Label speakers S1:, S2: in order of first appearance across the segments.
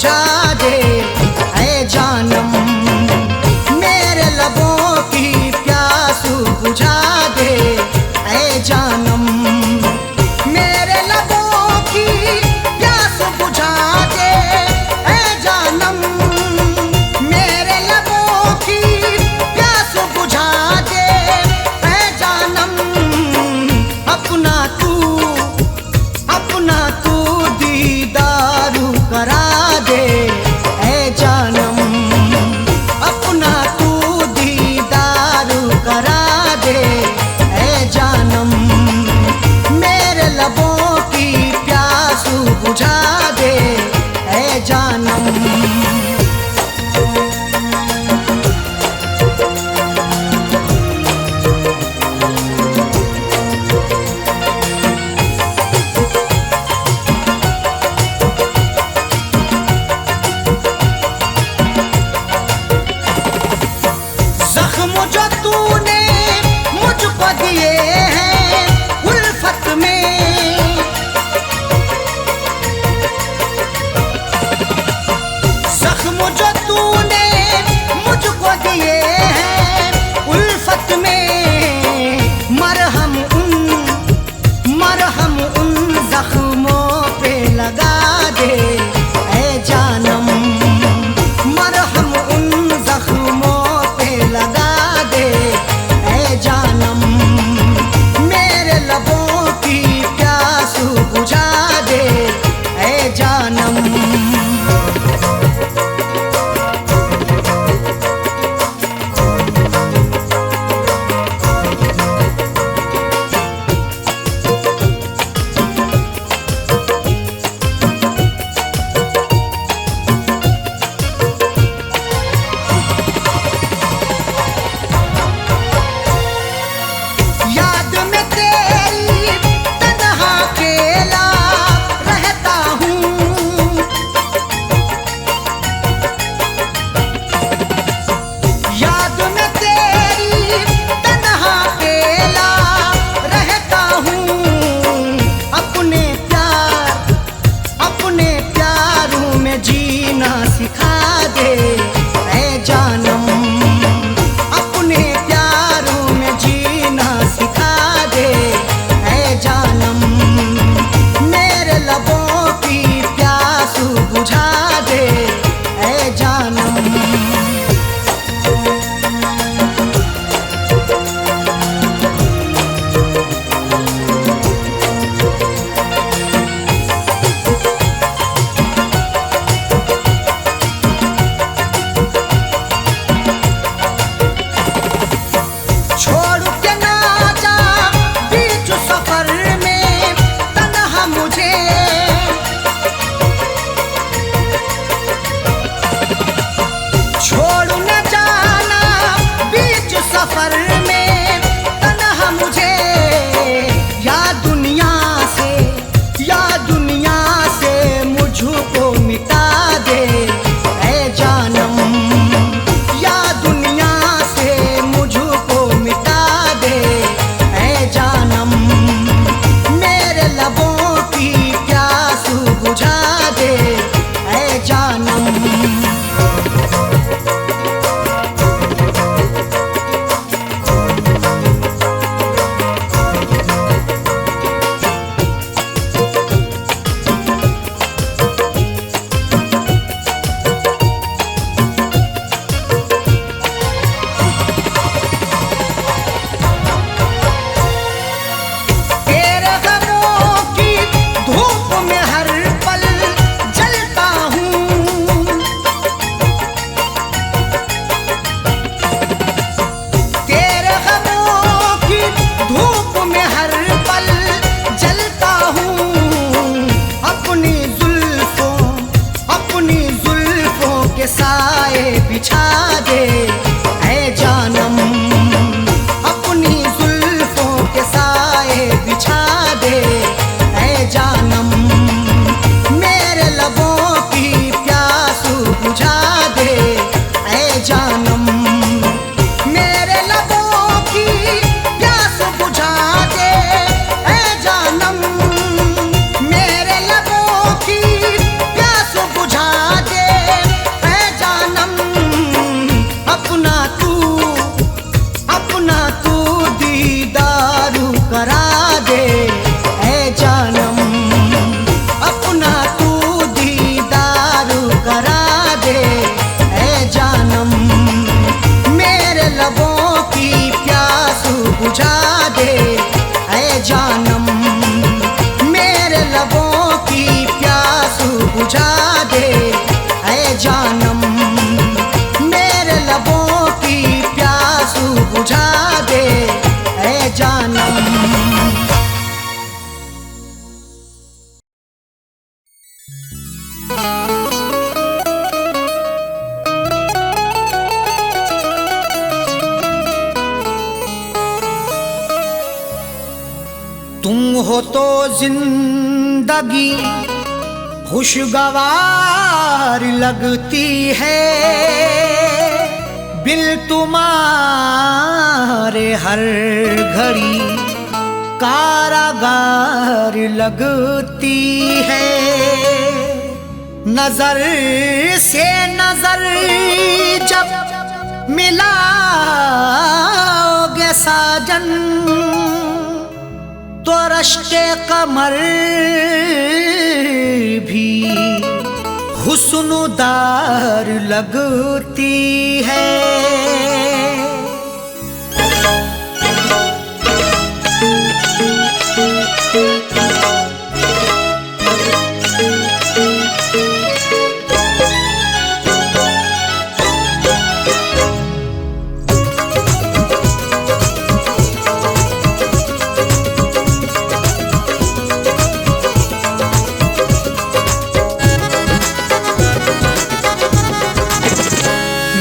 S1: बुझा दे ऐ जानम, मेरे लबों की प्यास बुझा दे ऐ जानम, मेरे लबों की प्यास बुझा दे ऐ जानम, मेरे लबों की प्यास बुझा दे ऐ जानम, अपना तू दीदारू करा दे ऐ जानम, अपना तू दीदारू करा दे ऐ जानम, मेरे लबों की प्यास बुझा दे ऐ जानम। जख्म जो तूने मुझको दिए हैं उल्फत में, जख्म जो तूने मुझको दिए हैं उल्फत में, मरहम उन जख्मों पे लगा दे ऐ जानम, मरहम उन जख्मों पे लगा दे ऐ जानम, मेरे लबों की प्यास बुझा दे ऐ जानम। याद में तेरी तन्हा अकेला रहता हूँ, याद में तेरी तन्हा अकेला रहता हूँ, अपने प्यारों में जीना सिखा दे ऐ जानम, अपने प्यारों में जीना सिखा दे ऐ जानम, मेरे लबों की प्यास बुझा दे ऐ जानम। छोड़ के ना जा बीच सफर में तन्हा मुझे, छोड़ न जाना बीच सफर में तन्हा मुझे, या दुनिया से मुझको मिटा दे ऐ जानम, या दुनिया से मुझको मिटा दे ऐ जानम, मेरे लबों की प्यास बुझा दे ऐ जानम। तेरे गमों की धूप में हर पल जलता हूँ, तेरे गमों की धूप में हर पल जलता हूँ, अपनी जुल्फों के साए बिछा दे ऐ जानम, अपनी जुल्फों के साए बिछा दे ऐ जानम, मेरे लबों की प्यास बुझा दे ऐ जानम, मेरे लबों की प्यास बुझा दे ऐ जानम, मेरे लबों की प्यास बुझा दे जानम मेरे लबों की प्यास बुझा दे, ऐ जानम मेरे लबों की प्यास बुझा दे, ऐ जानम। तुम हो तो जिंदगी खुशगवार लगती है, बिल तुम्हारे हर घड़ी कारागार लगती है। नजर से नजर जब मिलाओगे साजन, तो रश्के कमर भी हुस्नुदार लगती है।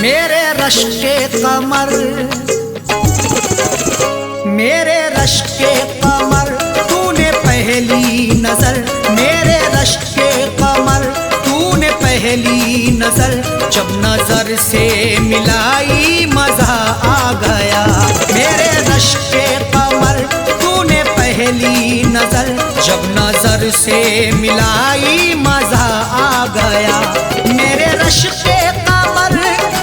S1: मेरे रश्के कमर, मेरे रश्के कमर, तूने पहली नजर, मेरे रश्के कमर, तूने पहली नजर, जब नजर से मिलाई मजा आ गया। मेरे रश्के कमर, तूने पहली नजर, जब नजर से मिलाई मजा आ गया। मेरे रश्के कमर,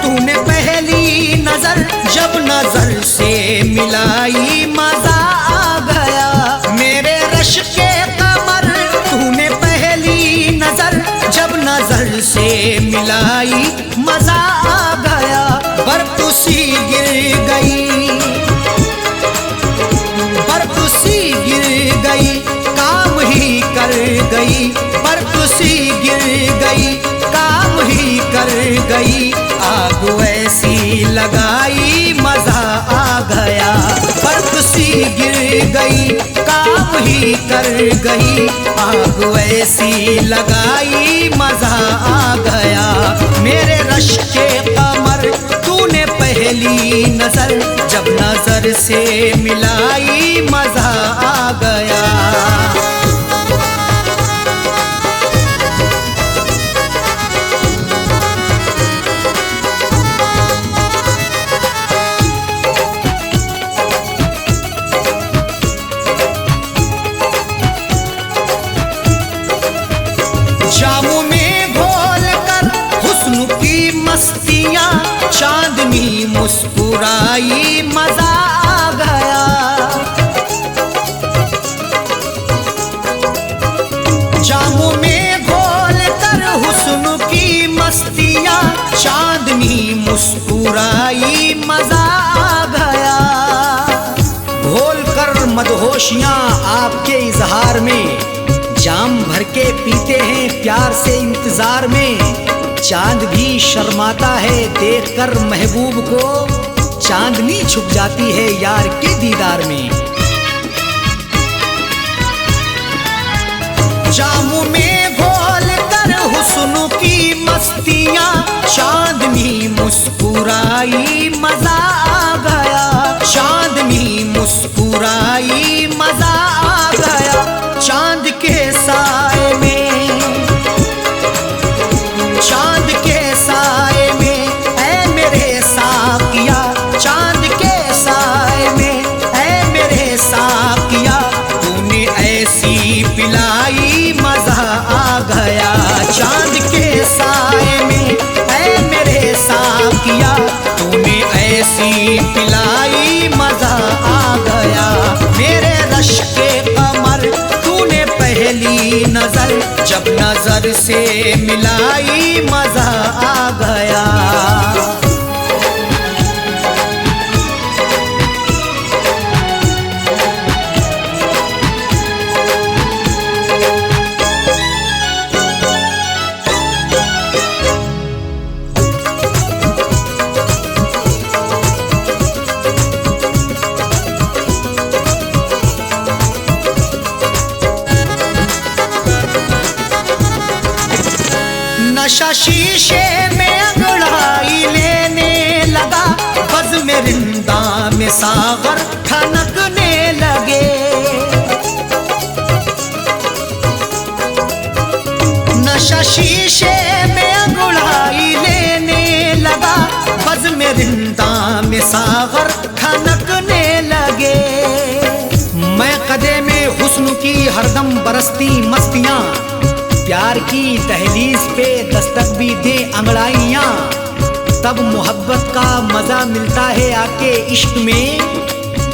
S1: तूने पहली नजर, जब नजर से मिलाई मजा आ गया। मेरे रश्के कमर, तूने पहली नजर, जब नजर से मिलाई मजा आ गया। बर्फ सी गिर गई, बर्फ सी गिर गई, काम ही कर गई, बर्फ सी गिर गई, काम ही कर गई। आग ऐसी लगाई मजा आ गया, बर्फ सी गिर गई, काम ही कर गई। आग ऐसी लगाई मजा आ गया। मेरे रश्के कमर, तूने पहली नजर, जब नजर से मिलाई मजा आ गया। जामू में घोल कर हुस्न की मस्तियां, चांदनी मुस्कुराई मजा आ गया। जामू में घोल कर हुस्न की मस्तियां, चांदनी मुस्कुराई मजा आ गया। घोल कर मदहोशियां आपके इजहार में, जाम भर के पीते हैं प्यार से इंतजार में। चांद भी शर्माता है देखकर महबूब को, चांदनी छुप जाती है यार के दीदार में। जामू में घोल कर हुस्न की मस्तियां, चांदनी मुस्कुराई मजा आ गया। चांदनी मुस्कुराई मजा आ गया। चांद के साए में, चांद के साए में, ऐ मेरे साकिया, चांद के साए में, ऐ मेरे साकिया, तूने ऐसी पिलाई मजा आ गया। चांद के साए में, ऐ मेरे साकिया, तूने ऐसी पिलाई मजा आ गया। मेरे रश्के कमर, तूने पहली नजर, जब नजर से मिलाई मजा आ गया। नशा शीशे में अंगड़ाई लेने लगा, बज़ में रिंदा में सागर ठनकने लगे। नशा शीशे में अंगड़ाई लेने लगा, बज़ में रिंदा में सागर ठनकने लगे। मैं कदे में हुस्न की हरदम बरसती मस्तियां, प्यार की दहलीज पे दस्तक भी दे अंगड़ाइयां, तब मोहब्बत का मजा मिलता है आके इश्क में,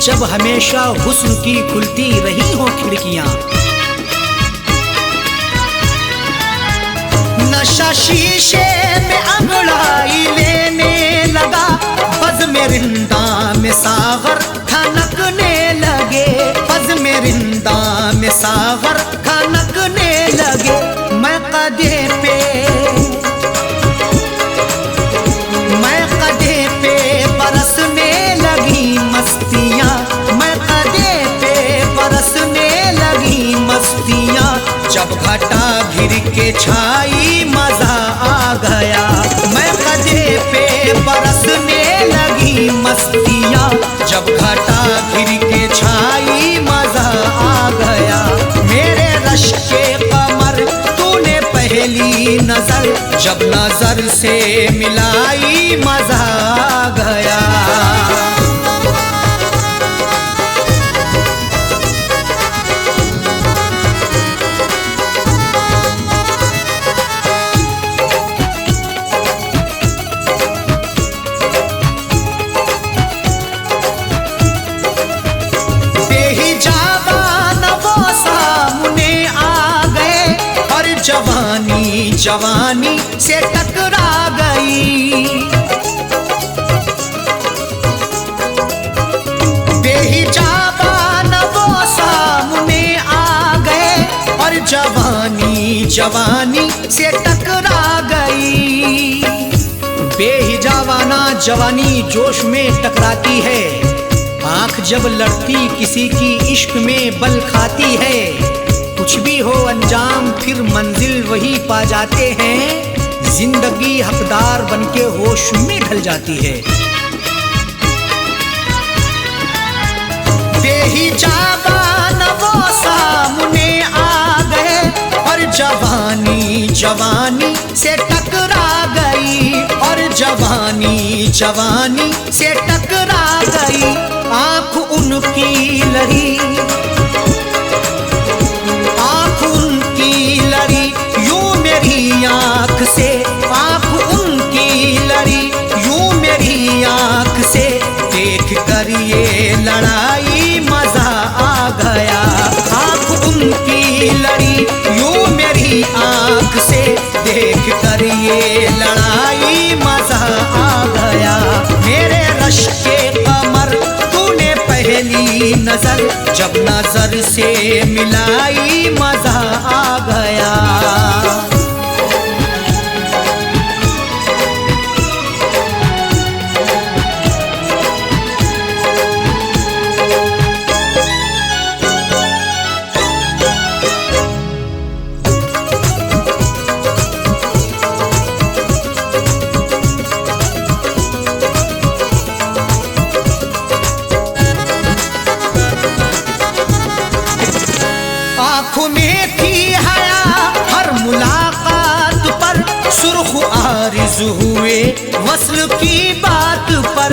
S1: जब हमेशा हुस्न की खुलती रही हो खिड़कियां। नशा शीशे में अंगड़ाई लेने लगा, बज़ में रिंदा में सागर ठनकने लगे, बज़ में रिंदा में सागर ठनकने लगे। मैं कदे पे बरसने लगी मस्तियाँ, मैं कदे पे बरसने लगी मस्तियाँ, जब घटा घिर के छाई मजा आ गया। मैं कदे पे बरसने लगी मस्तियाँ, जब घटा घिर के छाई मजा आ गया। मेरे रश के कमर तूने पहली नजर, जब नजर से मिलाई मजा आ गया। जवानी जवानी से टकरा गई, बेहिजाबान वो सामने आ गए, और जवानी जवानी से टकरा गई। बेहिजाबाना जवानी जोश में टकराती है, आंख जब लड़ती किसी की इश्क में बल खाती है। कुछ भी हो अंजाम फिर मंजिल वही पा जाते हैं, जिंदगी हकदार बनके होश में ढल जाती है। बेहिजाबान वो सामने आ गए, और जवानी जवानी से टकरा गई, और जवानी जवानी से टकरा गई। आंख उनकी लड़ी, आंख से आंख उनकी लड़ी, यूं मेरी आंख से देख कर ये लड़ाई मजा आ गया। आंख उनकी लड़ी, यूं मेरी आंख से देख कर ये लड़ाई मजा आ गया। मेरे रश के कमर तूने पहली नजर, जब नजर से मिलाई मजा आ गया। आँखों में थी हया हर मुलाकात पर, सुर्ख आरिज़ हुए वस्ल की बात पर।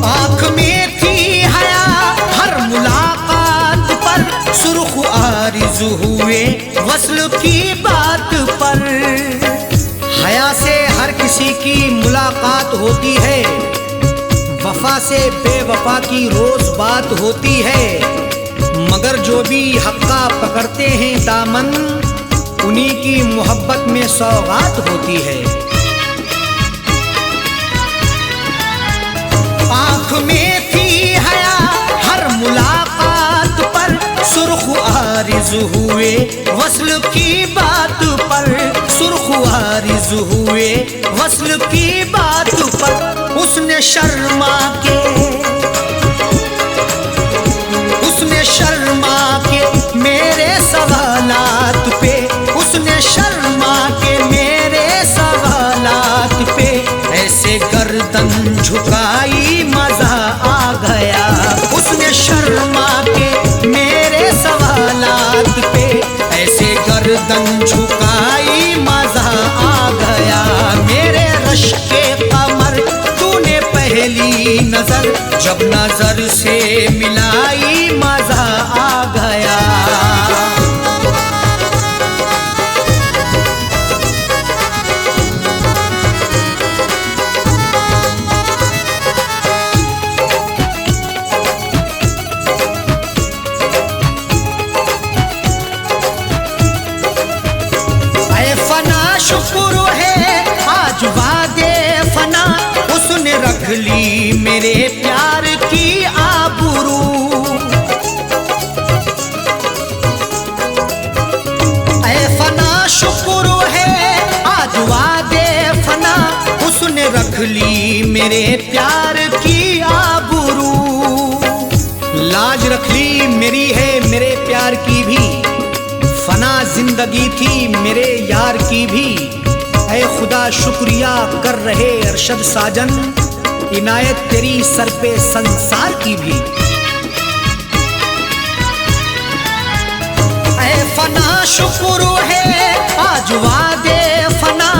S1: आँख में थी हया हर मुलाकात पर, सुर्ख आरिज़ हुए वस्ल की बात पर। हया से हर किसी की मुलाकात होती है, वफा से बेवफा की रोज बात होती है, मगर जो भी हक्का पकड़ते हैं दामन, उन्हीं की मोहब्बत में सौगात होती है। आँख में थी हया हर मुलाकात पर, सुर्ख आरिज़ हुए वस्ल की बात पर, सुर्ख आरिज़ हुए वस्ल की बात पर। उसने शर्मा के मेरे सवाल झुकाई मजा आ गया। उसने शर्मा के मेरे सवालात पे ऐसे गर्दन झुकाई मजा आ गया। मेरे रश के कमर तूने पहली नजर जब नजर से मिलाई मजा आ गया। शुक्र है आज वादे फना उसने रख ली मेरे प्यार की आबरू। ऐ फना शुक्र है आज वादे फना उसने रख ली मेरे प्यार की आबरू। लाज रख ली मेरी है मेरे प्यार की भी, फना जिंदगी थी मेरे यार की भी। ऐ खुदा शुक्रिया कर रहे अरशद साजन, इनायत तेरी सर पे संसार की भी। ऐ फना शुक्र है आज वादे फना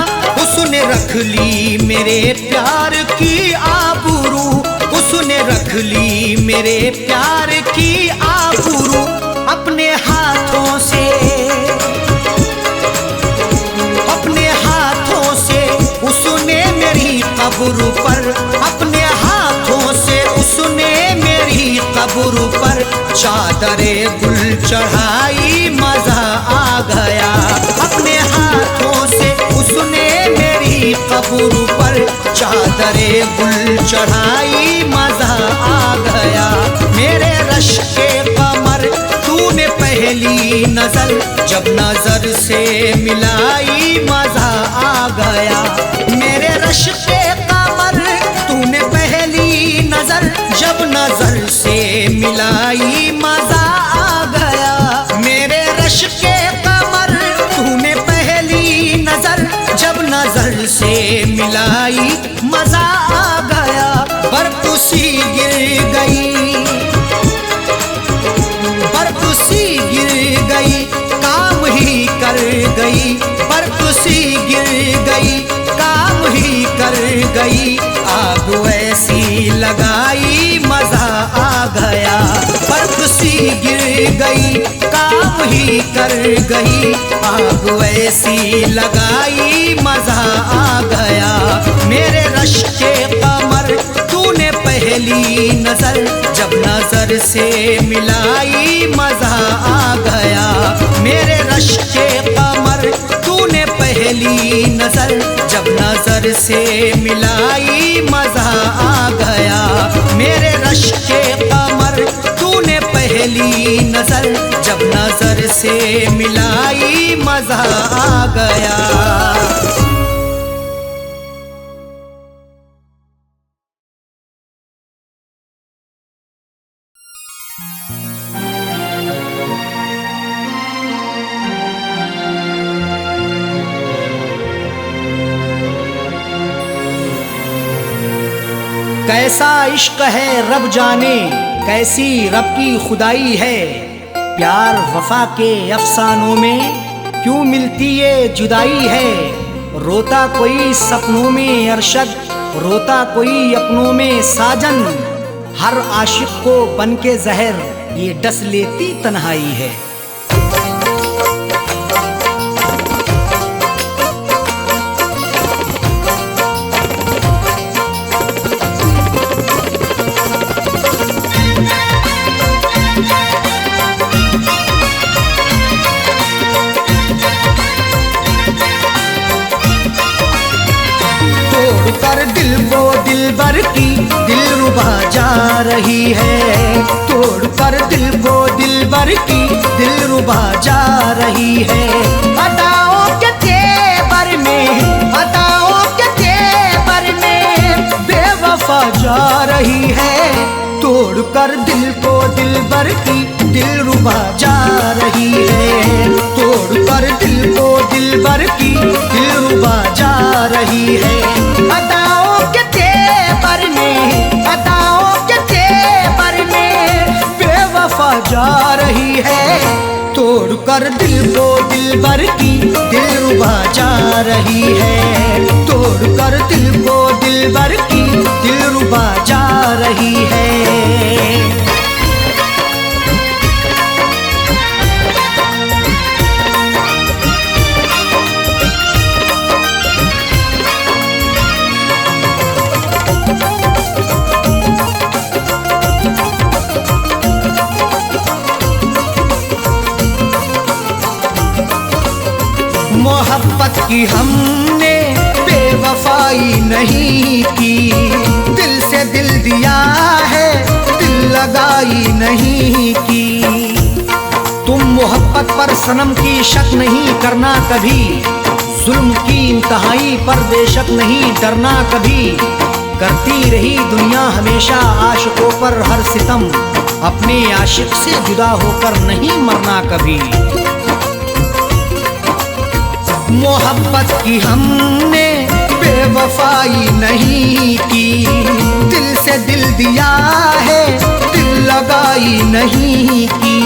S1: उसने रख ली मेरे प्यार की आबरू। उसने रख ली मेरे प्यार की आबरू। अपने हाथों से उसने मेरी कब्र पर अपने हाथों से उसने मेरी कब्र पर चादरे गुल चढ़ाई मजा आ गया। अपने हाथों से उसने मेरी कब्र पर चादरे गुल चढ़ाई मजा आ गया। मेरे रश के कमर तूने पहली नजर जब नजर से मिलाई मजा आ गया। मेरे रश के कमर तूने पहली नजर जब नजर से मिलाई मजा आ गया। मेरे रश के कमर तूने पहली नजर जब नजर से मिलाई मजा आ गया। बर्फ सी गिर गई, बर्फ सी गिर गई काम ही कर गई। बर्फ सी गिर गई काम ही कर गई। आग ऐसी लगाई मजा आ गया। बर्फ सी गिर गई काम ही कर गई। आग ऐसी लगाई मजा आ गया। मेरे रश के कमर तूने पहली नजर जब नजर से मिलाई मजा आ गया। मेरे रश के कमर तूने पहली नजर जब नजर से मिलाई मजा आ गया। मेरे रश के कमर तूने पहली नजर जब नजर से मिलाई मजा आ गया। कैसा इश्क है रब जाने, कैसी रब की खुदाई है। प्यार वफा के अफसानों में क्यों मिलती ये जुदाई है। रोता कोई सपनों में अरशद, रोता कोई अपनों में साजन। हर आशिक को बन के जहर ये डस लेती तन्हाई है। दिलबर की दिलरुबा जा रही है। तोड़ कर दिल को दिलबर की दिलरुबा जा रही है। अदाओं के तेवर में, अदाओं के तेवर में बेवफा जा रही है। तोड़ कर दिल को दिलबर की दिलरुबा जा रही है। तोड़ कर दिल को दिलबर की दिलरुबा जा रही है। अदाओं के तेवर में कर दिल को दिलबर की दिलरुबा जा रही है, तोड़ कर दिल को दिलबर की दिलरुबा जा रही है। मोहब्बत की हमने बेवफाई नहीं की, दिल से दिल दिया है दिल लगाई नहीं की। तुम मोहब्बत पर सनम की शक नहीं करना कभी, जुल्म की इंतहाई पर बेशक नहीं डरना कभी। करती रही दुनिया हमेशा आशिकों पर हर सितम, अपने आशिक से जुदा होकर नहीं मरना कभी। मोहब्बत की हमने बेवफाई नहीं की, दिल से दिल दिया है दिल लगाई नहीं की।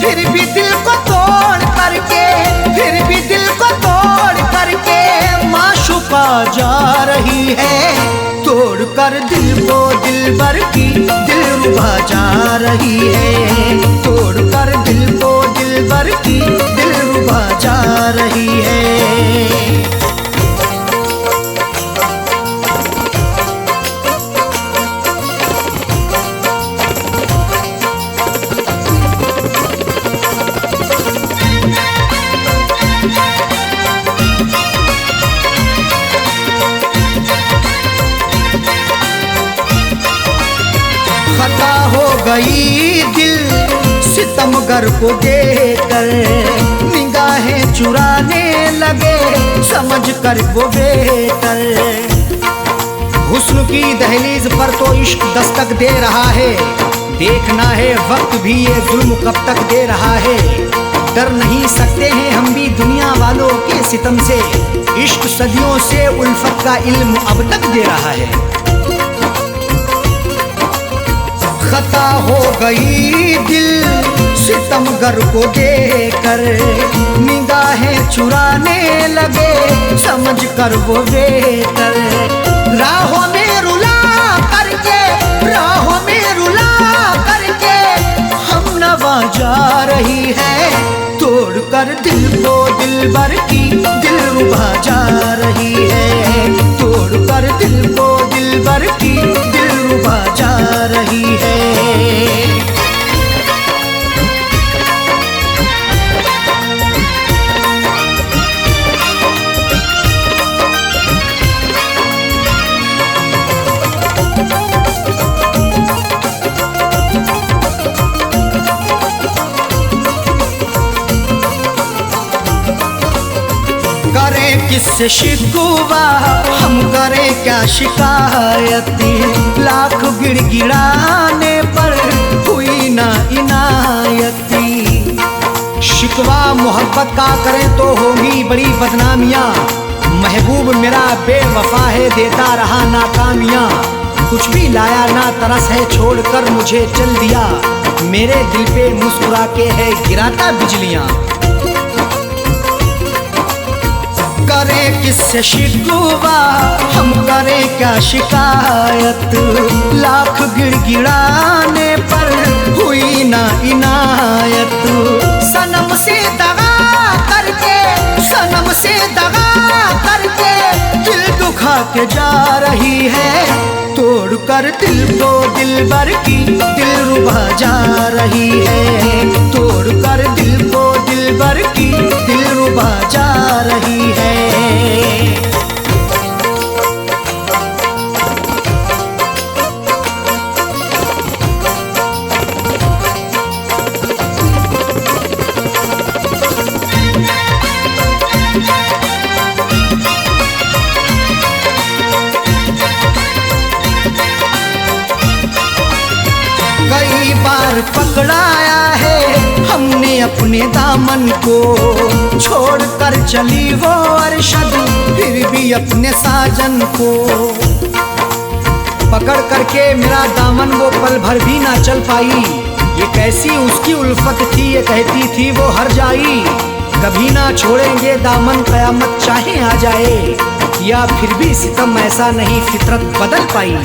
S1: फिर भी दिल को तोड़ करके, फिर भी दिल को तोड़ करके माशूका जा रही है, तोड़ कर दिल को दिलबर की दिलरुबा जा रही है, तोड़ कर दिल को दिलबर की दिलरुबा जा रही है। खता हो गई दिल सितमगर को देखकर, निगाहें चुराने लगे समझ कर वो बेहतर। हुस्न की दहलीज पर तो इश्क दस्तक दे रहा है, देखना है वक्त भी ये जुल्म कब तक दे रहा है। डर नहीं सकते हैं हम भी दुनिया वालों के सितम से, इश्क सदियों से उल्फत का इल्म अब तक दे रहा है। खता हो गई दिल सितमगर को देखकर, निगाहें चुराने लगे समझ कर वो बेहतर। राहों में रुला करके, राहों में रुला करके हम नवा जा रही है, तोड़ कर दिल को दिलबर की दिलरुबा जा रही है, तोड़ कर दिल को दिलबर की दिलरुबा जा रही है। करें किससे शिकवा हम करें क्या शिकायती, लाख गिड़गिड़ाने पर हुई ना इनायती। शिकवा मोहब्बत का करें तो होगी बड़ी बदनामियाँ, महबूब मेरा बेवफा है देता रहा नाकामियाँ। कुछ भी लाया ना तरस है छोड़कर मुझे चल दिया, मेरे दिल पे मुस्कुरा के है गिराता बिजलियाँ। करें किससे शिकवा हम करें क्या शिकायत, लाख गिड़गिड़ाने पर हुई ना इनायत। सनम से दगा करके, सनम से दगा करके दिल दुखा के जा रही है, तोड़ कर दिल को दिलबर की दिलरुबा जा रही है, तोड़ कर दिल को दिलबर की दिलरुबा जा रही है। कई बार पकड़ाया है हमने अपने दामन को, छोड़ कर चली वो अरशद फिर भी अपने साजन को। पकड़ करके मेरा दामन वो पल भर भी ना चल पाई, ये कैसी उसकी उल्फत थी, ये कहती थी वो हर जाई, कभी ना छोड़ेंगे दामन कयामत चाहे आ जाए, या फिर भी सितम ऐसा नहीं फितरत बदल पाई।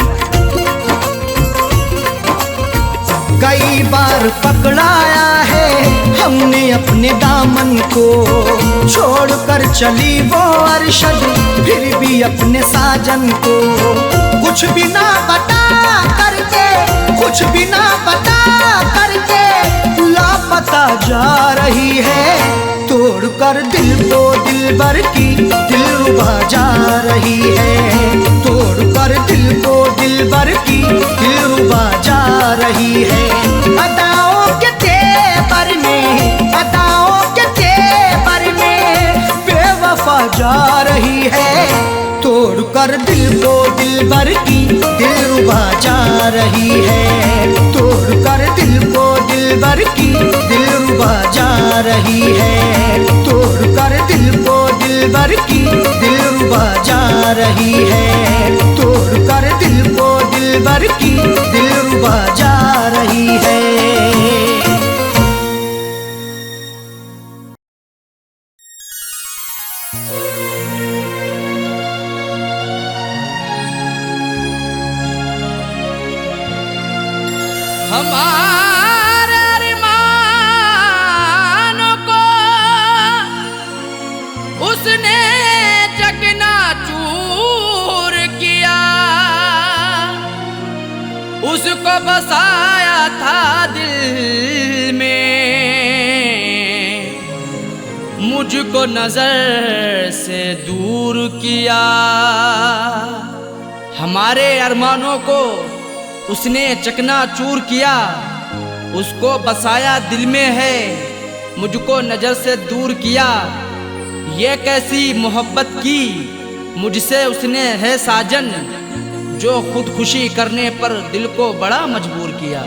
S1: कई बार पकड़ाया है हमने अपने दामन को, छोड़कर चली वो अरशद फिर भी अपने साजन को, कुछ भी ना बता करके, कुछ भी ना बता करके लापता जा रही है, तोड़कर दिल को दिलबर की दिलरुबा जा रही है, तोड़कर दिल को दिलबर की दिलरुबा जा रही है। अदाओं के तेवर में, अदाओं के तेवर में बेवफा जा रही है, तोड़कर दिल को दिलबर की दिलरुबा जा रही है, तोड़कर दिल को दिलबर की दिलरुबा जा रही है, तोड़कर दिल को दिलबर की दिलरुबा जा रही है, तोड़कर दिल को दिलबर की दिलरुबा जा रही है।
S2: हमारे अरमानों को उसने चकनाचूर किया, उसको बसाया था दिल में, मुझको नजर से दूर किया। हमारे अरमानों को उसने चकनाचूर किया, उसको बसाया दिल में है, मुझको नजर से दूर किया। ये कैसी मोहब्बत की मुझसे उसने है साजन, जो खुदकुशी करने पर दिल को बड़ा मजबूर किया।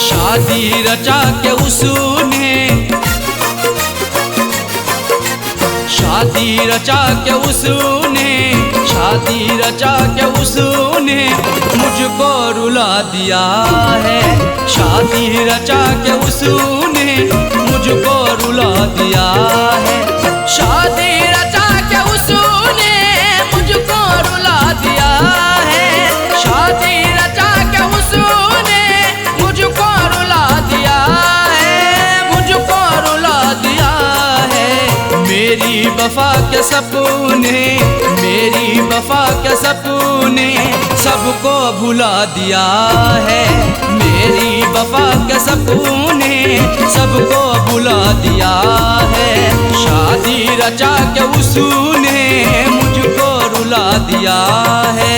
S2: शादी रचा के उसने, शादी रचा के उसने, शादी रचा के उसने मुझको रुला दिया है, शादी रचा के उसने मुझको रुला दिया है, शादी रचा के उसने मुझको रुला दिया है, शादी रचा के उसने मुझको रुला दिया है, मुझको रुला दिया है। मेरी वफा के सपने, मेरी वफा के सपने सबको भुला दिया है, मेरी वफा के सपने सबको भुला दिया है, शादी रचा के उसने मुझको रुला दिया है।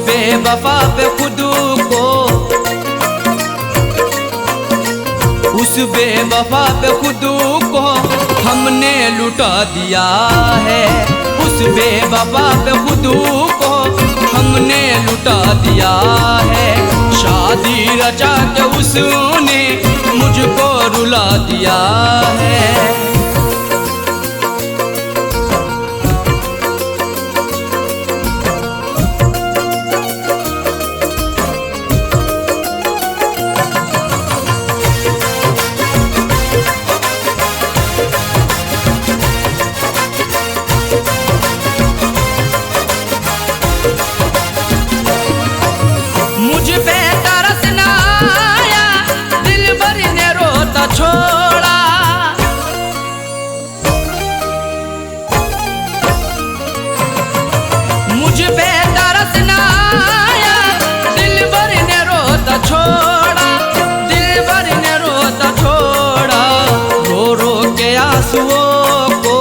S2: बेवफा पे खुद को, उस बेवफा पे खुद को हमने लुटा दिया है, उस बेवफा पे खुद को हमने लुटा दिया है, शादी रचा के उसने मुझको रुला दिया है। छोड़ा, दिलबर ने रोता छोड़ा, रो रो के आंसुओं को,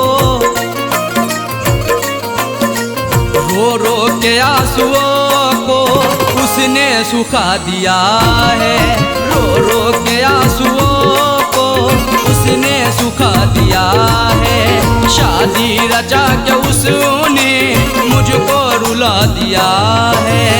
S2: रो रो के आंसुओं को उसने सुखा दिया है। रो रो के आंसुओं को उसने सुखा दिया है। शादी रचा के उसने मुझको रुला दिया है।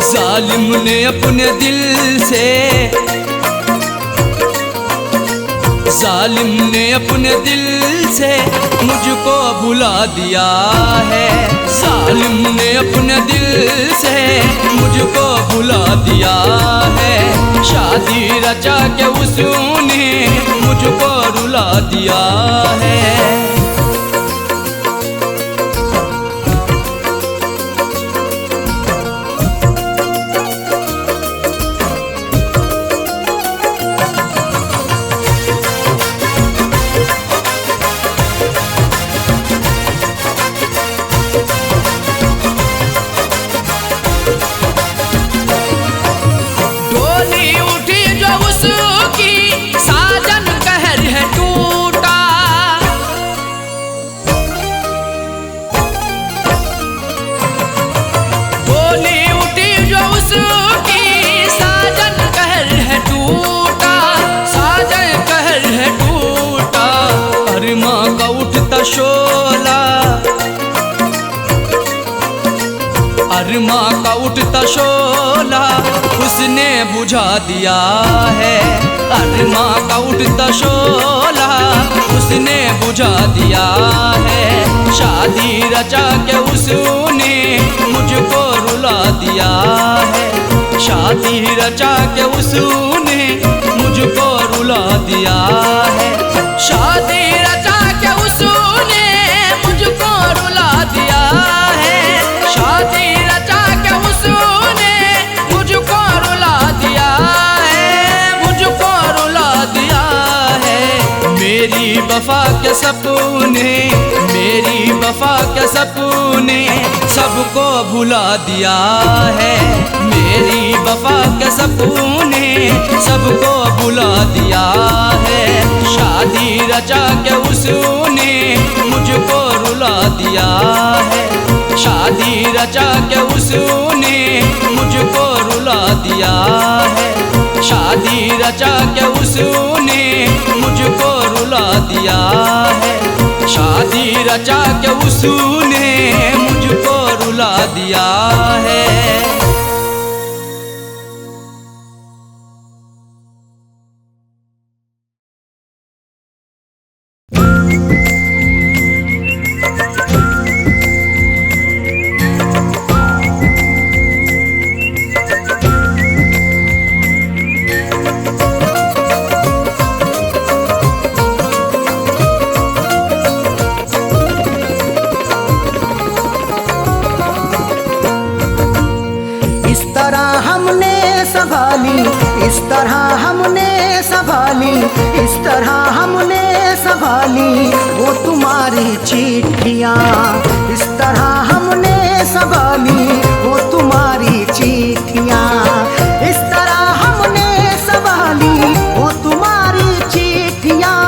S2: जालिम ने अपने दिल से, जालिम ने अपने दिल से मुझको भुला दिया है। जालिम ने अपने दिल से मुझको भुला दिया है। शादी रचा के उसने मुझको रुला दिया है। शोला अरमा का उठता शोला उसने बुझा दिया है। अरमा का उठता शोला उसने बुझा दिया है। शादी रचा के उसने मुझको रुला दिया है। शादी रचा के उसने मुझको रुला दिया है। शादी रचा के उसने मुझको रुला दिया है। शादी रचा के उसने मुझको रुला दिया है। मुझको रुला दिया है। मेरी वफा के सपने, मेरी वफा के सपने सबको भुला दिया है। मेरी वफा के सपने सबको भुला दिया है। शादी रचा के उसने मुझको रुला दिया है। शादी रचा के उसने मुझको रुला दिया है। शादी रचा के उसने मुझको रुला दिया है। शादी रचा के उसने मुझको रुला दिया है।
S1: इस तरह हमने संभाली, इस तरह हमने संभाली वो तुम्हारी चिट्ठियाँ। इस तरह हमने संभाली वो तुम्हारी चिट्ठियाँ। इस तरह हमने संभाली वो तुम्हारी चिट्ठियाँ।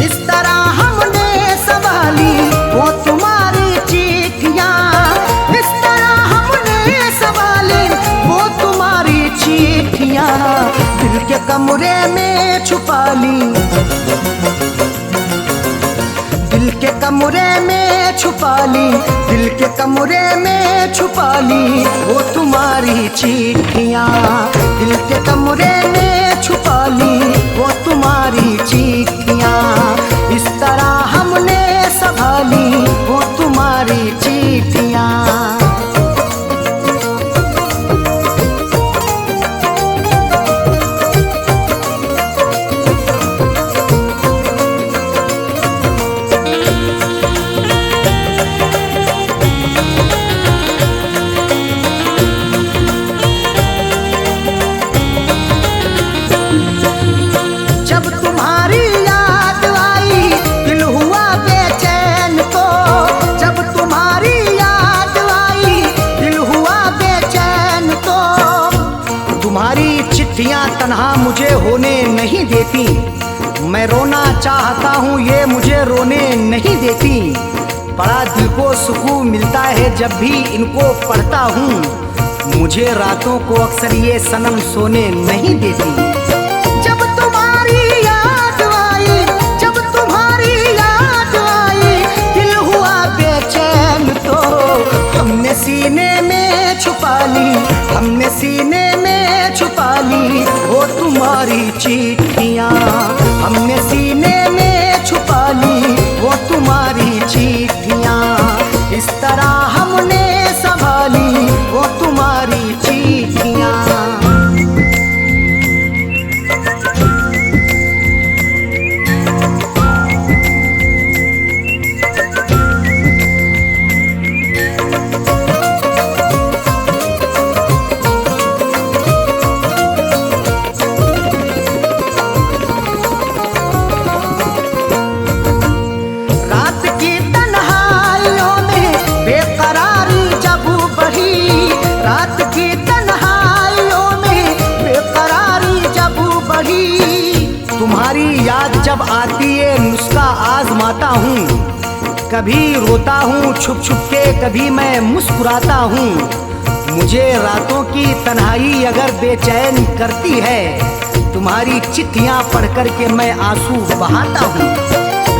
S1: इस तरह हमने संभाली वो तुम्हारी चिट्ठियाँ। इस तरह हमने संभाली वो तुम्हारी चिट्ठियाँ। दिल के कमरे में छुपा ली, दिल के कमरे में छुपा ली, दिल के कमरे में छुपा ली वो तुम्हारी चिट्ठियाँ। दिल के कमरे में छुपा ली वो तुम्हारी चिट्ठियाँ। इस तरह हमने संभाली वो तुम्हारी चिट्ठियाँ। चिट्ठियाँ तन्हा मुझे होने नहीं देती, मैं रोना चाहता हूँ ये मुझे रोने नहीं देती। बड़ा दिल को सुकून मिलता है जब भी इनको पढ़ता हूँ, मुझे रातों को अक्सर ये सनम सोने नहीं देती। जब तुम्हारी याद आई, जब तुम्हारी याद आई, दिल हुआ बेचैन तो हमने सीने में छुपा ली, हमने सीने में छुपा ली वो तुम्हारी चिट्ठियाँ। हमने सीने में छुपा ली वो तुम्हारी चिट्ठियाँ। इस तरह हमने संभाली वो तुम्हारी चिट्ठियाँ। तुम्हारी याद जब आती है नुस्खा आजमाता हूँ, कभी रोता हूँ छुप छुप के, कभी मैं मुस्कुराता हूँ। मुझे रातों की तन्हाई अगर बेचैन करती है, तुम्हारी चिट्ठियाँ पढ़ कर के मैं आंसू बहाता हूँ।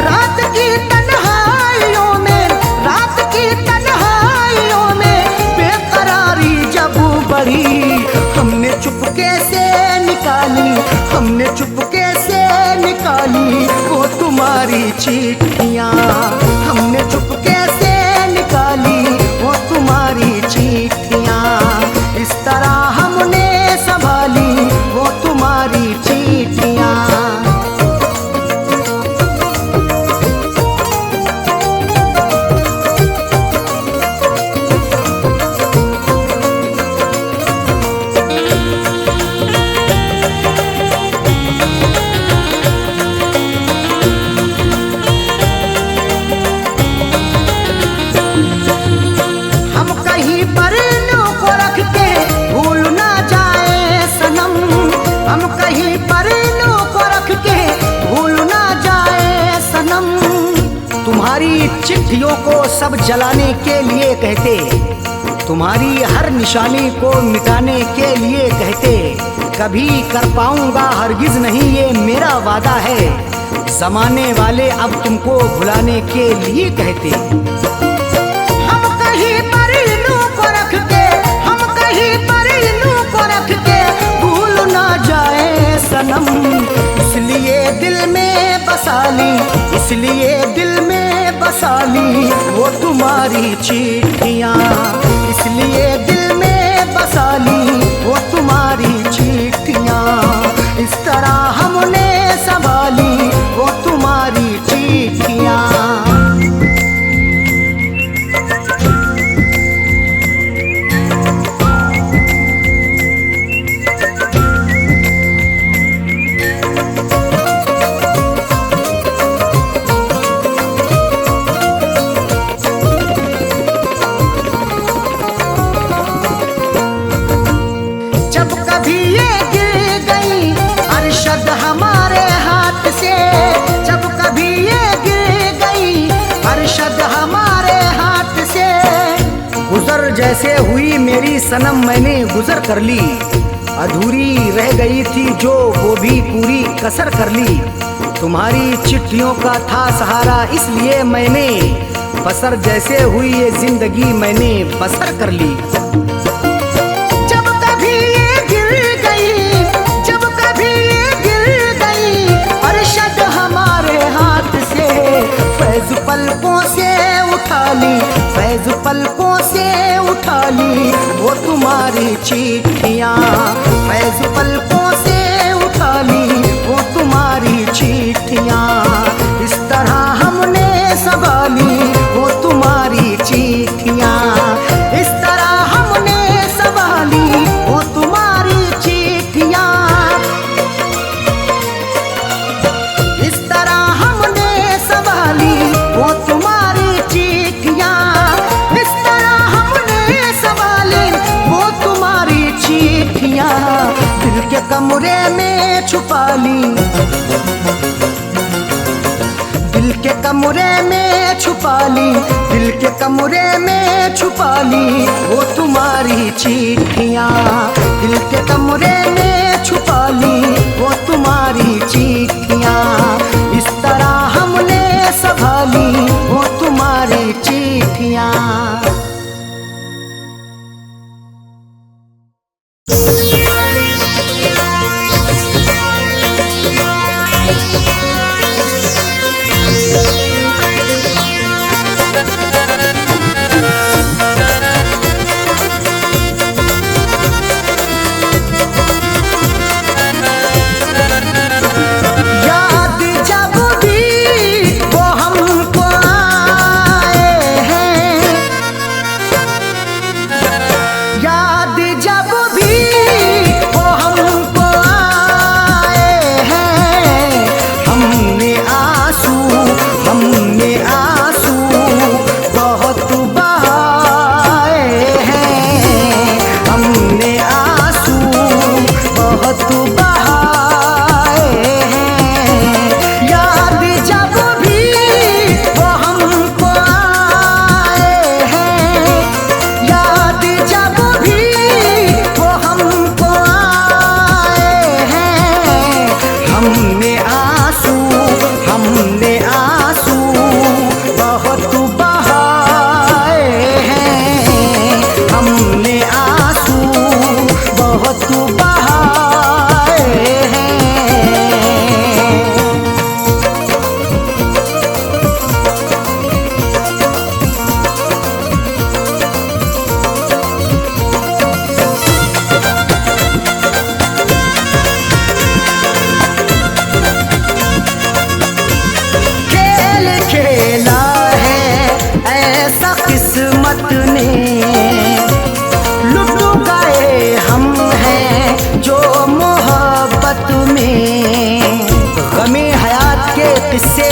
S1: रात की तन्हाइयों में, रात की तन्हाइयों में बेकरारी जब बढ़ी, हमने चुपके से निकाली, हमने चुपके से निकाली वो तुम्हारी चिट्ठियाँ। हमने चुपके से निकाली वो तुम्हारी चिट्ठियाँ। इस तरह हमने संभाली वो तुम्हारी चिट्ठियाँ। तुम्हारी चिट्ठियों को सब जलाने के लिए कहते, तुम्हारी हर निशानी को मिटाने के लिए कहते। कभी कर पाऊंगा हरगिज नहीं ये मेरा वादा है, जमाने वाले अब तुमको भुलाने के लिए कहते। हम कहीं पर इल्लू को रख के, हम कहीं पर इल्लू को रख के भूल ना जाए सनम, इसलिए दिल में बसा ली, इसलिए दिल में बसा ली वो तुम्हारी चिट्ठियाँ। इसलिए दिल में बसा ली वो तुम्हारी चिट्ठियाँ। इस तरह हमने संभाली वो तुम्हारी चिट्ठियाँ। जैसे हुई मेरी सनम मैंने गुजर कर ली, अधूरी रह गई थी जो वो भी पूरी कसर कर ली। तुम्हारी चिट्ठियों का था सहारा, इसलिए मैंने बसर जैसे हुई ये जिंदगी मैंने बसर कर ली। जब कभी ये गिर गई, जब कभी ये गिर गई अरशद हमारे हाथ से, फैज पलकों से उठा ली, फैज पलकों से उठा ली वो तुम्हारी चिट्ठियाँ, फैज पलकों से उठा ली वो तुम्हारी चिट्ठियाँ। इस तरह हमने संभाली वो तुम्हारी चिट्ठियाँ, इस तरह हमने संभाली वो तुम्हारी चिट्ठियाँ, इस तरह हमने संभाली वो तुम्हारी चिट्ठियाँ, इस तरह हमने संभाली वो तुम्हारी चिट्ठियाँ। दिल के कमरे में छुपा ली, दिल के कमरे में छुपा ली, दिल के कमरे में छुपा ली वो तुम्हारी चिट्ठियाँ, दिल के कमरे में छुपा ली वो तुम्हारी चिट्ठियाँ। इस तरह हमने संभाली वो तुम्हारी चिट्ठियाँ।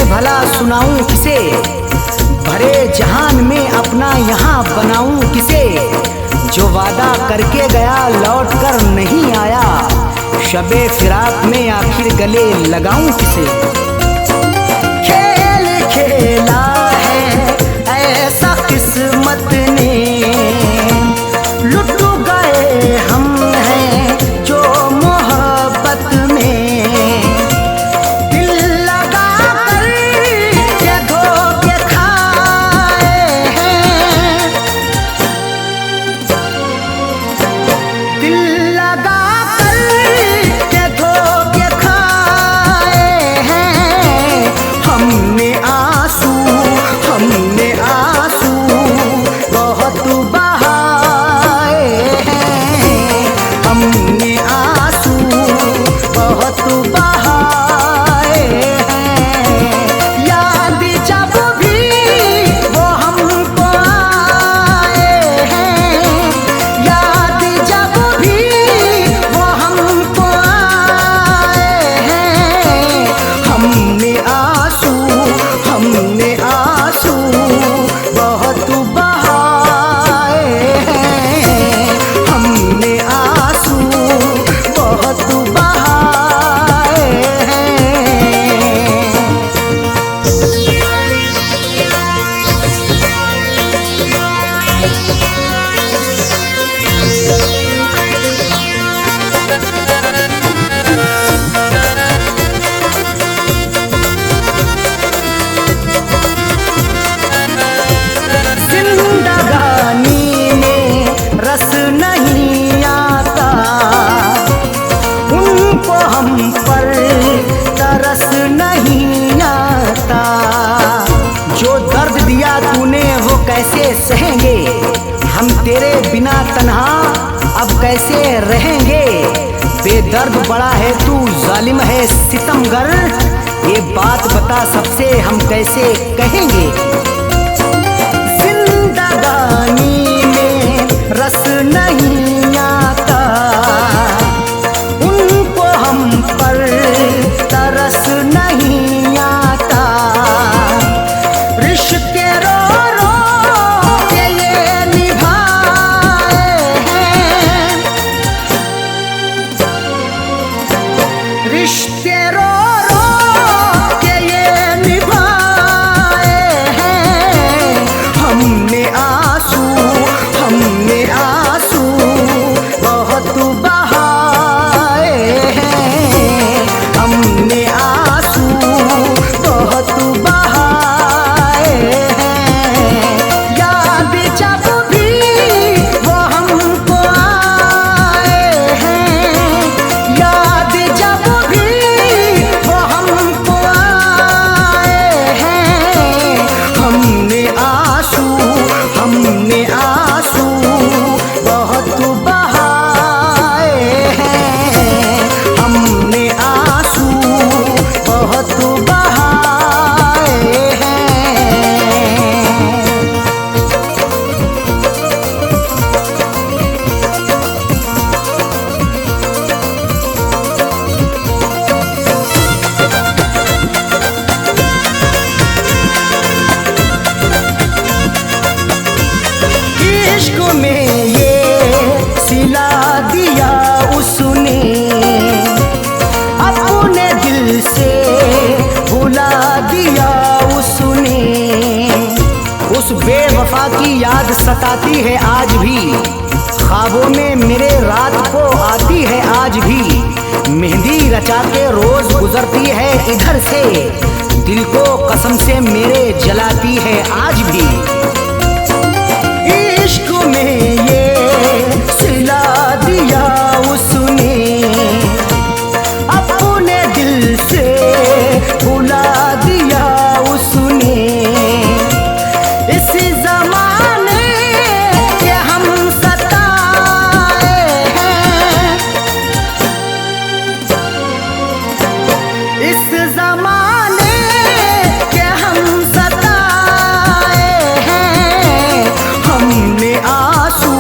S1: भला सुनाऊं किसे, भरे जहान में अपना यहाँ बनाऊं किसे, जो वादा करके गया लौट कर नहीं आया, शबे फिराक में आखिर गले लगाऊं किसे। खेल खेला है ऐसा किस्मत ने, लुट गए हम हैं जो मोहब्बत में, कहेंगे, बेदर्द बड़ा है तू जालिम है सितमगर, ये बात बता सबसे हम कैसे कहेंगे। जिंदगानी में रस नहीं आता, उनको हम पर तरस नहीं आता, रिश्ते रो रो के ये निभाए हैं, रिश्ते रो रो के ये निभाए हैं, हमने आंसू बहुत बहाए हैं, हमने आंसू बहुत बहाए हैं, याद जब भी वो हमको आए हैं, याद जब भी वो हमको आए हैं, हमने आंसू बहुत बहाए हैं, हमने आंसू बहुत बहाए हैं। इश्क में ये सिला दिया उसने, अपने दिल से भुला दिया उसने, उस बेवफा की याद सताती है आज भी, ख्वाबों में मेरे रात को आती है आज भी, मेहंदी रचा के रोज गुजरती है इधर से, दिल को कसम से मेरे जलाती है आज भी। इश्क में ये सिला दिया उसने, अपने दिल से भुला दिया उसने, इस जमाने के हम सताए हैं, इस जमाने के हम सताए हैं, हमने आंसू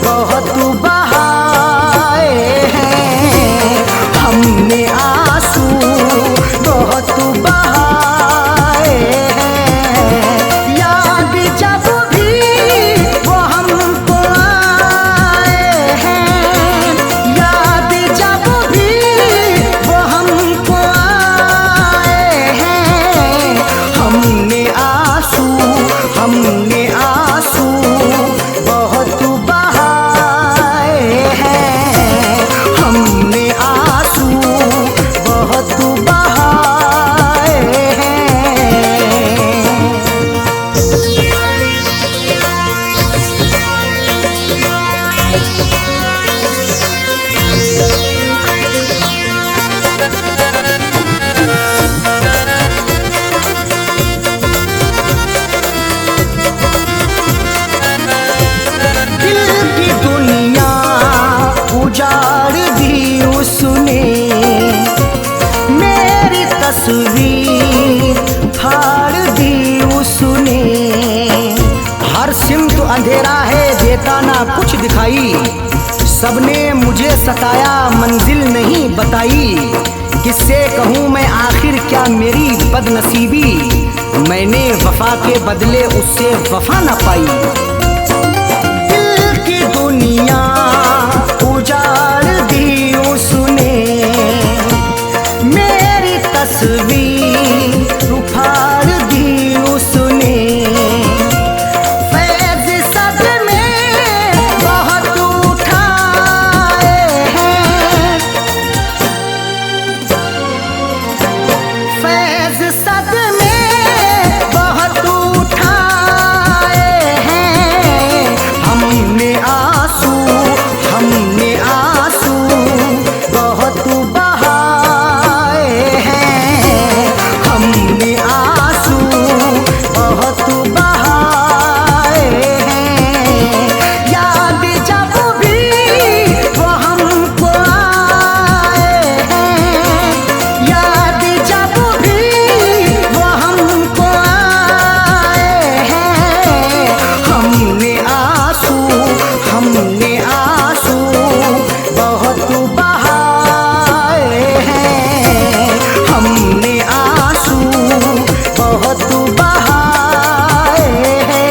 S1: बहुत बहाए हैं, हमने आंसू बहुत बहाए हैं, याद जब भी वो हमको आए हैं, याद जब भी वो हमको आए हैं, हमने आंसू बहुत बहाए हैं, हमने आंसू बहुत बहाए हैं। दिल की दुनिया उजाड़ दी उसने, मेरी तस्वीर फाड़ दी उसने, हर सिमत अंधेरा है देता ना कुछ दिखाई, सबने मुझे सताया मंजिल नहीं बताई, किससे कहूँ मैं आखिर क्या मेरी बदनसीबी, मैंने वफा के बदले उससे वफा न पाई। दिल की दुनिया उजाड़ दी उसने, मेरी तस्वीर उफाड़ दी उसने, फैज़ सदमे बहुत उठाए हैं, फैज़ सदमे बहुत उठाए हैं, हमने आंसू बहुत बहाए हैं, हमने आंसू बहुत बहाए हैं।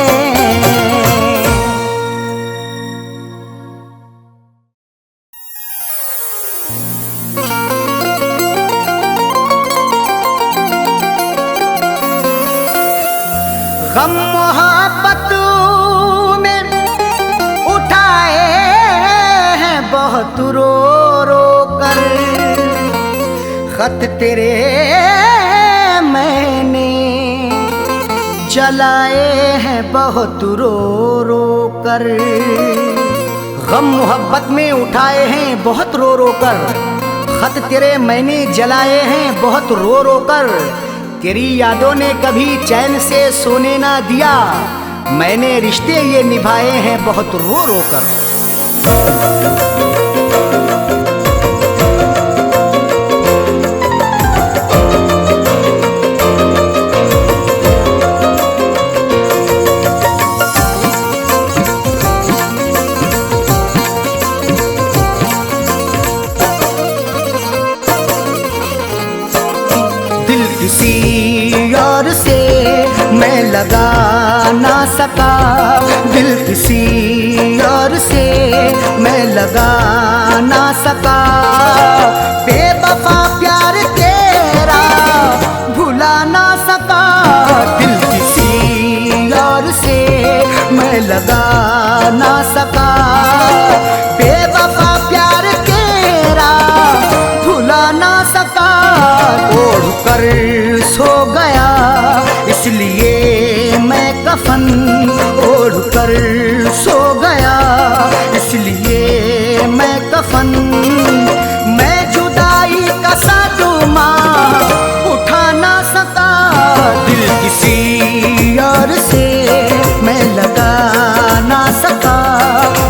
S1: गम मोहब्बत में उठाए हैं बहुत रो रो कर, खत तेरे मैंने जलाए हैं बहुत रो रो कर। गम मोहब्बत में उठाए हैं बहुत रो रो कर, खत तेरे मैंने जलाए हैं बहुत रो रो कर। तेरी यादों ने कभी चैन से सोने ना दिया, मैंने रिश्ते ये निभाए हैं बहुत रो रो कर। दिल किसी और से मैं लगा ना सका, दिल किसी और से मैं लगा ना सका। बेवफा प्यार तेरा भुला ना सका, दिल किसी और से मैं लगा ना सका। बेवफा प्यार तेरा भुला ना सका। ओढ़ कर सो गया इसलिए मैं कफन, ओढ़ कर सो गया इसलिए मैं कफन। मैं जुदाई का सादुमा उठा ना सका, दिल किसी और से मैं लगा ना सका।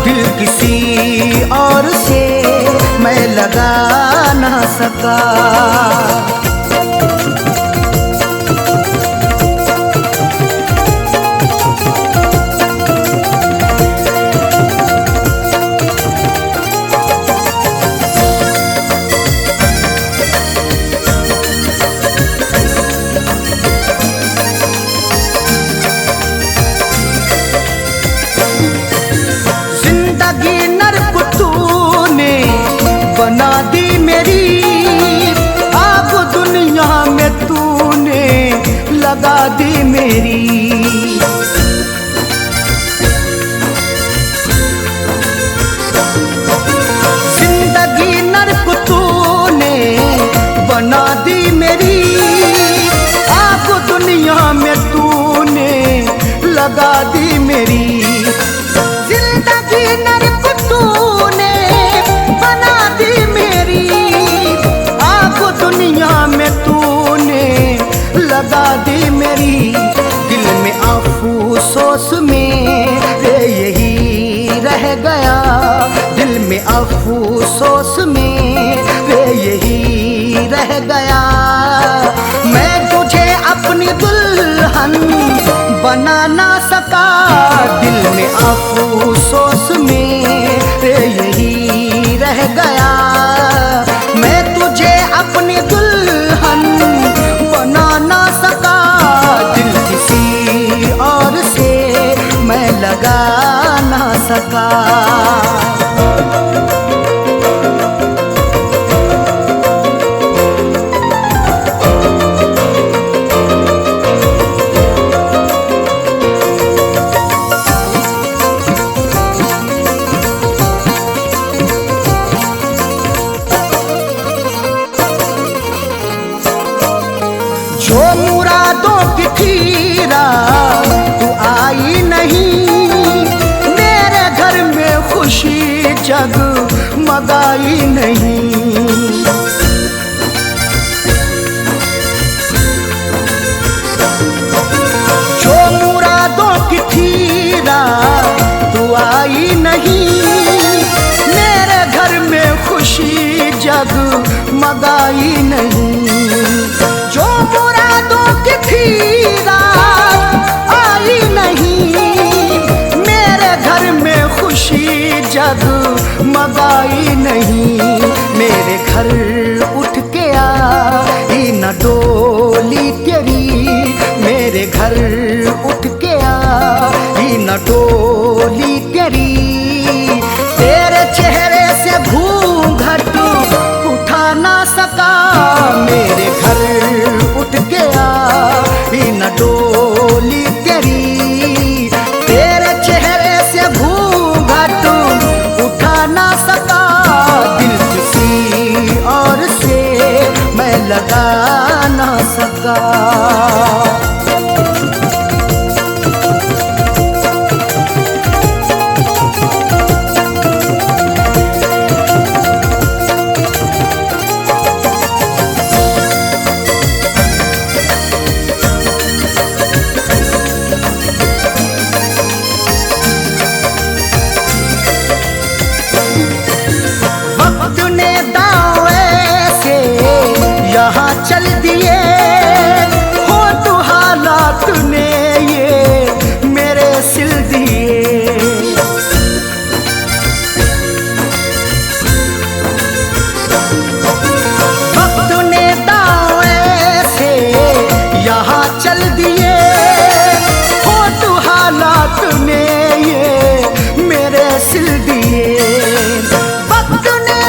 S1: दिल किसी और से मैं लगा ना सका। बना दी मेरी आग दुनिया में तूने लगा दी मेरी। जिंदगी नर्क तूने बना दी मेरी, आग दुनिया में तूने लगा दी मेरी। जिंदगी नर्क तूने बना दी मेरी, आग दुनिया में तूने लगा दी मेरी। दिल में अफसोस मेरे यही रह गया, दिल में अफसोस मेरे यही रह गया। मैं तुझे अपनी दुल्हन बना ना सका, दिल में अफसोस मेरे यही रह गया। मैं तुझे अपनी दुल्हन बना ना सका, दिल किसी और से मैं लगा ना सका। जो मुरादों की थी रात तू आई नहीं, मेरे घर में खुशी जगमगाई नहीं। जो मुरादों की थी रात तू आई नहीं, मेरे घर में खुशी जगमगाई नहीं। जो मुरादों की थी रात आई नहीं, मेरे घर में खुशी खुशी जगमगाई नहीं, मेरे घर उठ के आई न डोली तेरी, मेरे घर उठ के आई न डोली तेरी। तेरे चेहरे से घूंघट उठा ना सका, मेरे घर उठ के आई न डोली तेरी। तेरे चेहरे से घूंघट उठा ना सका, दिल किसी और से मैं लगा ना सका। यहाँ चल दिए हो तो हालात ने ये मेरे सिल दिए। वक्त ने दाएं से यहाँ चल दिए हो तो हालात ने ये मेरे सिल दिए। वक्त ने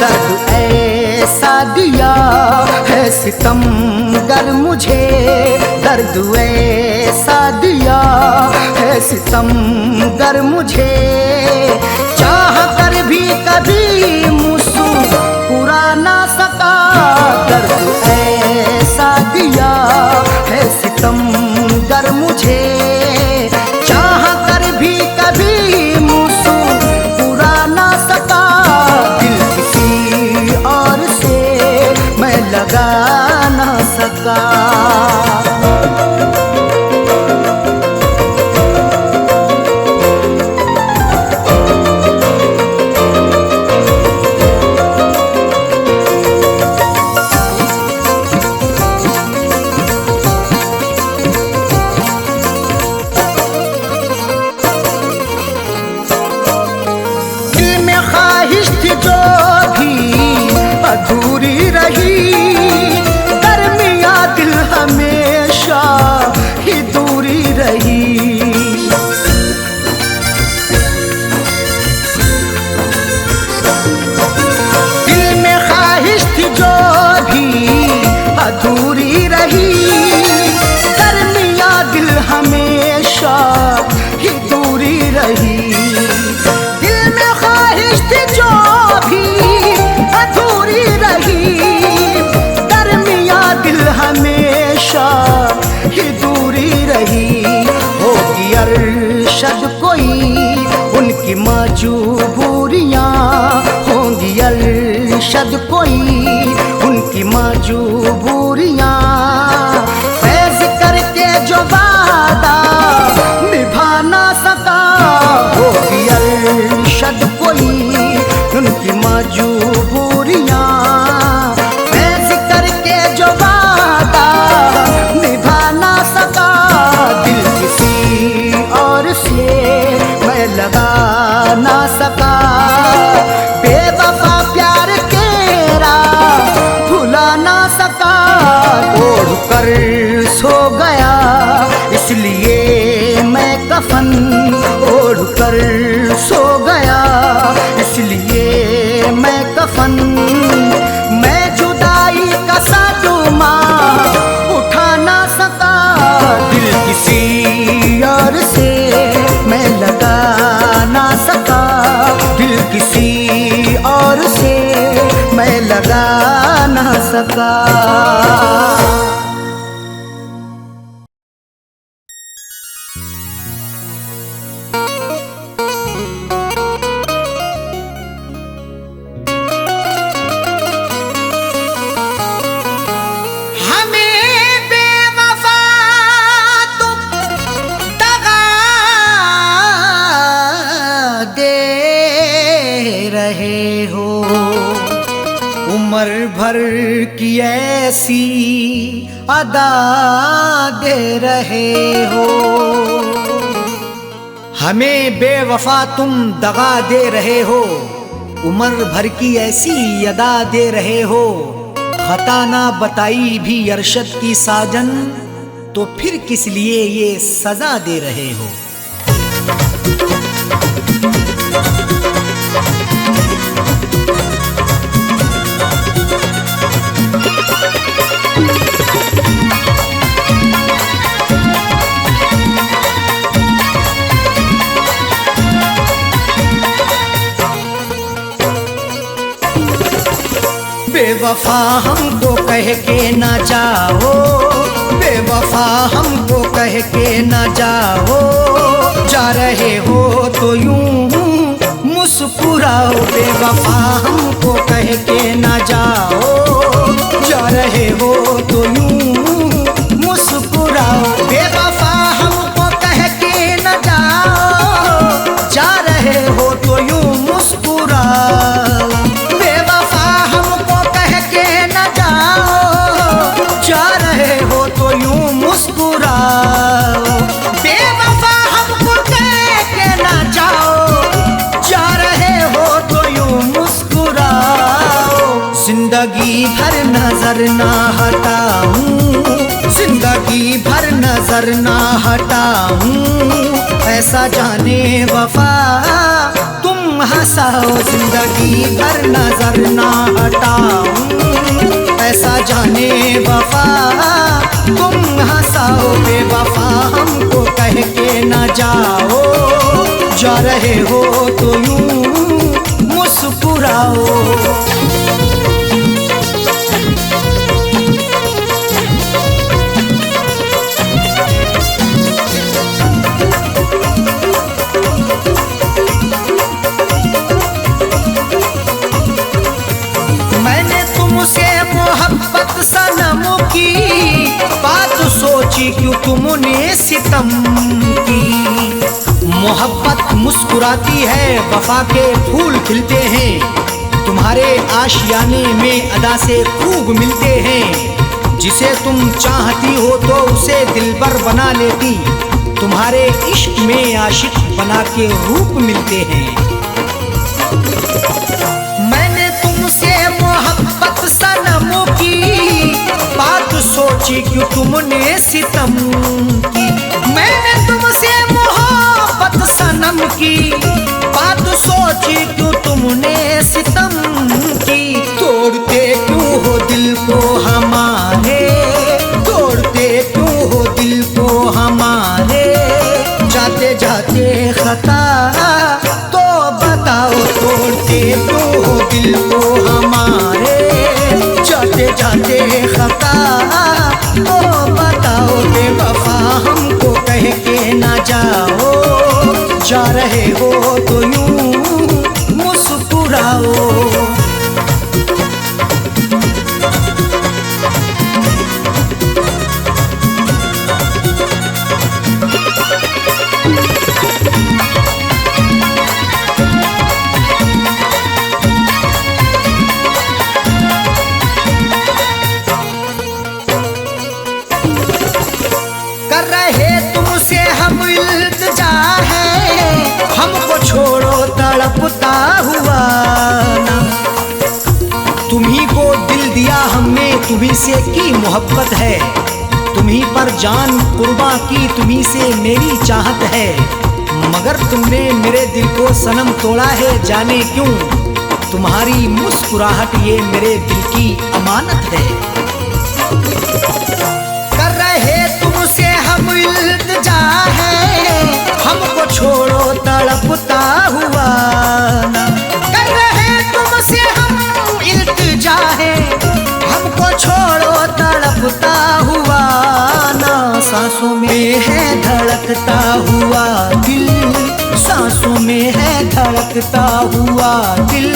S1: दर्द ऐसा दिया है सितमगर मुझे, दर्द ऐसा दिया है सितमगर मुझे। चाह कर भी कभी मुस्कुरा ना सका, दर्द ऐसा दिया है सितमगर मुझे। चाह कर भी कभी मुस्कुरा ना सका, और से मैं लगा ना सका। दिल में ख्वाहिश थी जो अधूरी रही, दरमिया दिल हमेशा ही दूरी रही। दिल में ख्वाहिश थी जो भी अधूरी रही, दरमिया दिल हमेशा ही दूरी रही। दिल में ख्वाहिश थी जो भी अधूरी रही, दरमिया दिल हमेशा ही दूरी रही। होगी अरशद कोई उनकी मजबूरियां, होंगी अरशद कोई उनकी मजबूरियां। फैज़ करके जो वादा निभा ना सका, होगी अरशद कोई उनकी मजबूरियां। फैज़ करके जो वादा निभा ना सका, दिल किसी और से मैं लगा ना सका। बेवफा प्यार तेरा भुला ना सका, ओढ़ कर सो गया इसलिए मैं कफन ओढ़ कर सो गया, इसलिए मैं कफन। मैं जुदाई का सदमा उठा ना सका, दिल किसी और से मैं लगा ना सका। दिल किसी और से मैं लगा ना सका। उम्र भर की ऐसी अदा दे रहे हो, हमें बेवफा तुम दगा दे रहे हो। उम्र भर की ऐसी अदा दे रहे हो, खता ना बताई भी अरशद की साजन, तो फिर किस लिए ये सजा दे रहे हो। बेवफा हमको कह के ना जाओ, बेवफा हमको कह के ना जाओ, जा रहे हो तो यूं मुस्कुराओ। बेवफा हमको कह के ना जाओ, जा रहे हो तो यूं मुस्कुराओ। बेवफा हमको कह के ना जाओ, जा रहे हो तो यूं मुस्कुराओ। बेवफा हमको कह के ना जाओ, जा रहे हो तो यूं मुस्कुराओ। बेवफा हमको कह के ना जाओ, जा रहे हो तो यूं मुस्कुराओ। जिंदगी भर नजर ना हटाऊं, जिंदगी भर नजर ना हटाऊं, ऐसा जाने वफा तुम हंसाओ। जिंदगी भर नजर ना हटाऊं, ऐसा जाने वफा तुम हंसाओ। बेवफा हमको कह के ना जाओ, जा रहे हो तो यूं मुस्कुराओ। मैंने तुमसे मोहब्बत सनम की बात सोची, क्यों तुमने सितम की। मोहब्बत मुस्कुराती है, वफा के फूल खिलते हैं, तुम्हारे आशियाने में अदा से खूब मिलते हैं। जिसे तुम चाहती हो तो उसे दिलबर बना लेती, तुम्हारे इश्क में आशिक बना के रूप मिलते हैं। मैंने तुमसे मोहब्बत सनम की बात सोची, क्यों तुमने सितम की। मैंने तुमसे मोहब्बत सनम की बात सोची, क्यों तुमने सितम की। तोड़ते क्यों हो दिल को हमारे, तोड़ते क्यों हो दिल को हमारे, जाते जाते खता तो बताओ। तोड़ते क्यों हो दिल को हमारे, जाते जाते खता तो बताओ। बेवफा हमको कह के ना जाओ, जा रहे हो तो यूं मुस्कुराओ। कर रहे तुमसे हम इल्तिजा है, हमको छोड़ो तड़पता हुआ ना। तुम्ही को दिल दिया हमने, तुम्ही से की मोहब्बत है, तुम्ही पर जान कुर्बान की, तुम्ही से मेरी चाहत है। मगर तुमने मेरे दिल को सनम तोड़ा है, जाने क्यों। तुम्हारी मुस्कुराहट ये मेरे दिल की अमानत है। कर रहे तुमसे हम इल्तिजा है, हमको छोड़ो तड़पता हुआ ना। कर रहे तुमसे हम इल्तिजा है, हमको छोड़ो तड़पता हुआ ना। सांसों में है धड़कता हुआ दिल, सांसों में है धड़कता हुआ दिल।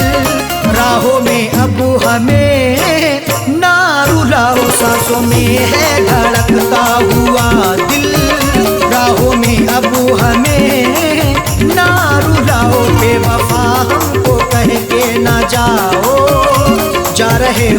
S1: राहों में अब हमें ना रुलाओ, सांसों में है धड़कता हुआ दिल। राहों में अब हमें ना रुलाओ। बेवफा हमको कह के ना जाओ, जा रहे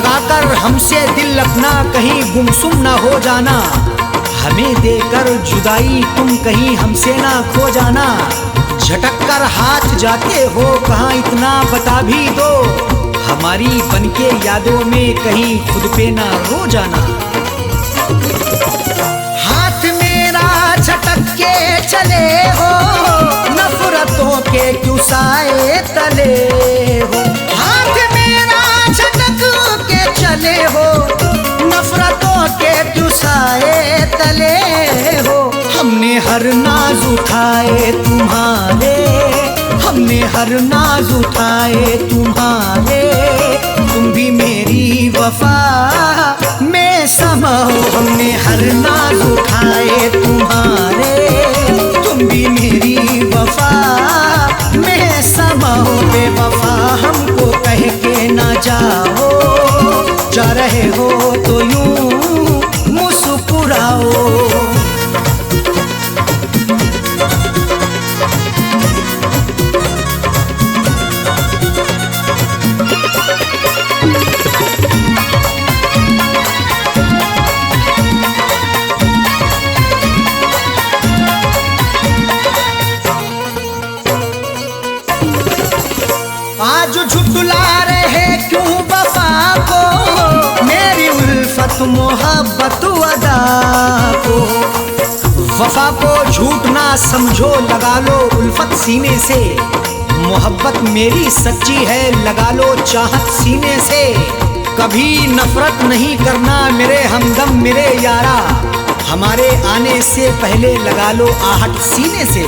S1: लगाकर हमसे दिल अपना कहीं गुमसुम ना हो जाना, हमें देकर जुदाई तुम कहीं हमसे ना खो जाना। झटक कर हाथ जाते हो कहाँ इतना बता भी दो, हमारी बनके यादों में कहीं खुद पे ना रो जाना। हाथ मेरा झटक के चले हो, नफरतों के क्यों साए तले हो। हाथ मेरा झटक के चले हो, नफरतों के क्यों साए तले हो। हमने हर नाज उठाए तुम्हारे, हमने हर नाज उठाए तुम्हारे, तुम भी मेरी वफा में समा हो। हमने हर नाज उठाए तुम्हारे, तुम भी मेरी वफा में समा हो। बेवफा हमको कह के ना जाओ, जा रहे हो तो यूं मुस्कुराओ। आज झुठला रहे क्यों वफा को, मेरी उल्फत मोहब्बत अदा को। वफा को झूठ ना समझो, लगा लो उल्फत सीने से। मोहब्बत मेरी सच्ची है, लगा लो चाहत सीने से। कभी नफरत नहीं करना मेरे हमदम मेरे यारा, हमारे आने से पहले लगा लो आहट सीने से।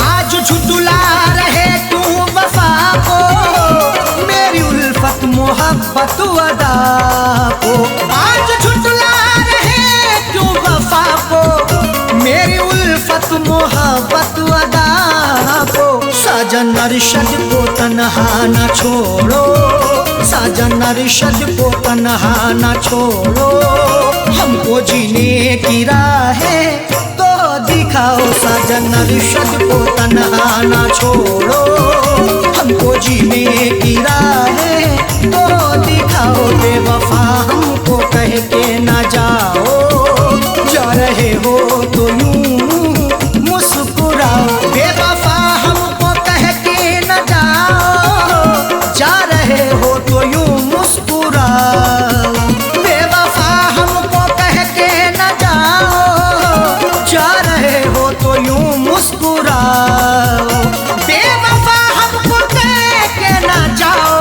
S1: आज झुठला रहे क्यों वफा को, मेरी उल्फत मोहब्बत अदा को। आज झुठला रहे क्यों वफा को, मेरी उल्फत मोहब्बत अदा को। साजन अरशद को तन्हा न छोड़ो, साजन अरशद को तन्हा न छोड़ो, हमको जीने की राहें दिखाओ। साजन अरशद को तन्हा ना छोड़ो, हमको जीने की राहें तो दिखाओ। बेवफा हमको कह के ना जाओ, जा रहे हो तो यूं मुस्कुराओ। बेवफा हमको कह के ना जाओ, जा रहे हो तो यूं मुस्कुराओ। बेवफा हमको कह के ना जाओ, जा रहे हो तो यूं मुस्कुराओ। बेवफा हमको कह के ना जाओ,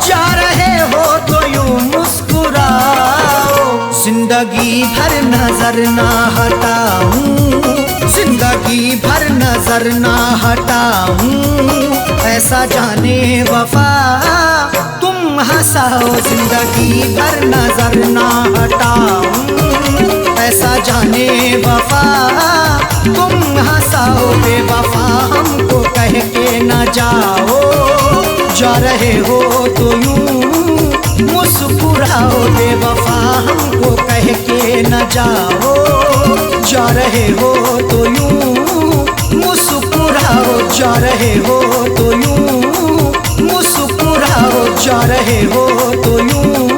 S1: जा रहे हो तो यूं मुस्कुराओ। जिंदगी भर नजर ना हटाऊं, जिंदगी भर नजर ना हटाऊं, ऐसा जाने वफा तुम हंसाओ। जिंदगी भर नजर ना हटाऊं, ऐसा जाने वफा तुम हंसाओ। बेवफा हमको कह के ना जाओ, जा रहे हो तो यूं मुस्कुराओ। बेवफा हमको कह के ना जाओ, जा रहे हो तो यूं मुस्कुराओ। जा रहे हो तो यूं मुस्कुराओ, जा रहे हो तो यूं